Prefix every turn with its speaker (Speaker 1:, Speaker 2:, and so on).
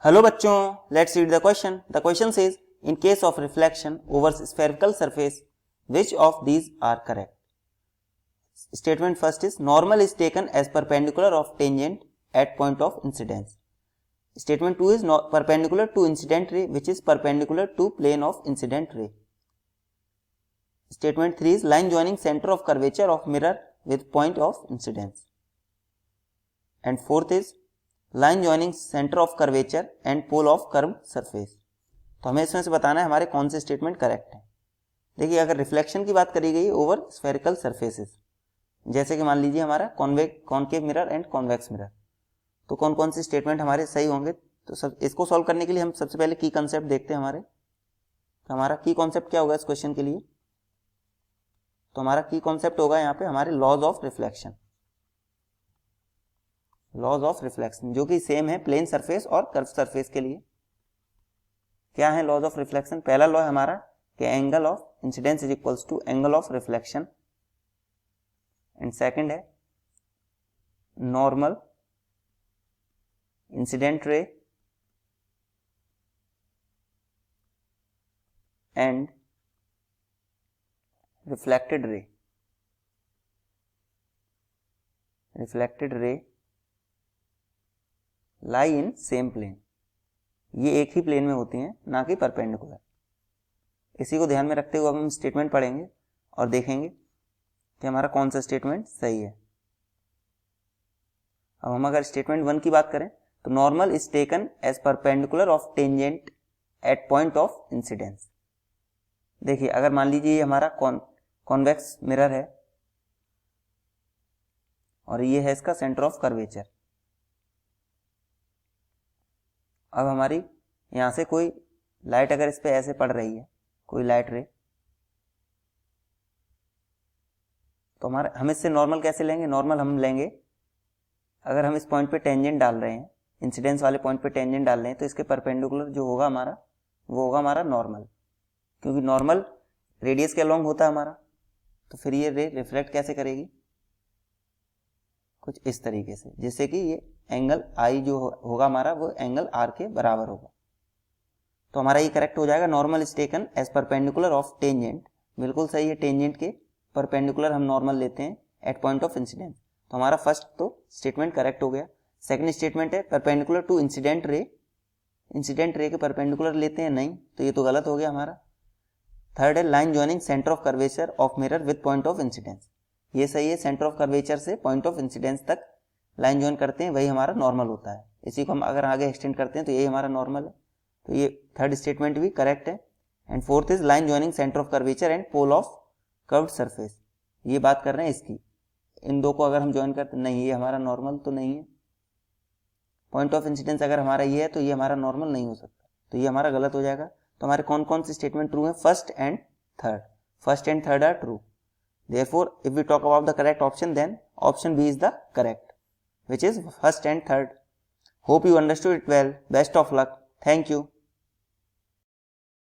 Speaker 1: Hello बच्चों, let's read the question. The question says in case of reflection over spherical surface which of these are correct? Statement first is normal is taken as perpendicular of tangent at point of incidence. Statement 2 is perpendicular to incident ray which is perpendicular to plane of incident ray. Statement 3 is line joining center of curvature of mirror with point of incidence. And fourth is line joining center of curvature and pole of curved surface. तो हमें इसमें से बताना है हमारे कौन से statement correct हैं. देखिए, अगर रिफ्लेक्शन की बात करी गई ओवर स्फेरिकल सरफेसेस, जैसे कि मान लीजिए हमारा concave mirror and convex mirror, तो कौन कौन से स्टेटमेंट हमारे सही होंगे. तो सब इसको सॉल्व करने के लिए हम सबसे पहले की कंसेप्ट देखते हैं. तो हमारा की कॉन्सेप्ट क्या होगा इस क्वेश्चन के लिए. तो हमारा की कॉन्सेप्ट होगा यहाँ पे हमारे laws of reflection. Laws of reflection जो कि सेम है प्लेन सरफेस और कर्व सरफेस के लिए. क्या है लॉज ऑफ रिफ्लेक्शन. पहला लॉ है हमारा कि angle of incidence is equals to angle of reflection. And second है normal incident ray and reflected ray. Reflected ray lie in same plane. ये एक ही प्लेन में होती हैं, ना कि परपेंडिकुलर. इसी को ध्यान में रखते हुए हम स्टेटमेंट पढ़ेंगे और देखेंगे कि हमारा कौन सा स्टेटमेंट सही है. अब हम अगर स्टेटमेंट 1 की बात करें तो normal is taken as perpendicular of tangent at point of incidence. देखिए, अगर मान लीजिए ये हमारा कॉन्वेक्स मिरर है और ये है इसका सेंटर ऑफ कर्वेचर. अब हमारी यहां से कोई लाइट अगर इस पे ऐसे पड़ रही है, कोई लाइट रे, तो हमारा हम इससे नॉर्मल कैसे लेंगे. नॉर्मल हम लेंगे अगर हम इस पॉइंट पे टेंजेंट डाल रहे हैं, इंसिडेंस वाले पॉइंट पे टेंजेंट डाल रहे हैं, तो इसके परपेंडिकुलर जो होगा हमारा वो होगा हमारा नॉर्मल. क्योंकि नॉर्मल रेडियस के अलोंग होता है हमारा, तो फिर ये रे रिफ्लेक्ट कैसे करेगी, कुछ इस तरीके से, जिससे कि ये एंगल आई जो होगा हमारा वो एंगल आर के बराबर होगा. तो हमारा ये करेक्ट हो जाएगा. Normal is taken as perpendicular of tangent. बिल्कुल सही है, टेंजेंट के परपेंडिकुलर हम नॉर्मल लेते हैं एट पॉइंट ऑफ इंसिडेंस. तो हमारा फर्स्ट तो स्टेटमेंट करेक्ट हो गया. सेकंड स्टेटमेंट है perpendicular to incident ray. Incident ray के परपेंडिकुलर लेते हैं नहीं, तो ये तो गलत हो गया हमारा. थर्ड है line joining centre of curvature of mirror with point of incidence. ये सही है, सेंटर ऑफ कर्वेचर से पॉइंट ऑफ इंसिडेंस तक लाइन जॉइन करते हैं, वही हमारा नॉर्मल होता है. इसी को हम अगर आगे एक्सटेंड करते हैं तो यही हमारा नॉर्मल है. तो ये थर्ड स्टेटमेंट भी करेक्ट है. And fourth is line joining centre of curvature and pole of curved surface. ये बात कर रहे हैं इसकी. इन दो को अगर हम ज्वाइन करते नहीं, ये हमारा नॉर्मल तो नहीं है. पॉइंट ऑफ इंसिडेंस अगर हमारा ये है तो ये हमारा नॉर्मल नहीं हो सकता, तो ये हमारा गलत हो जाएगा. तो हमारे कौन कौन से स्टेटमेंट ट्रू है. First and third. First and third are true. Therefore, if we talk about the correct option, then option B is the correct, which is first and third. Hope you understood it well. Best of luck. Thank you.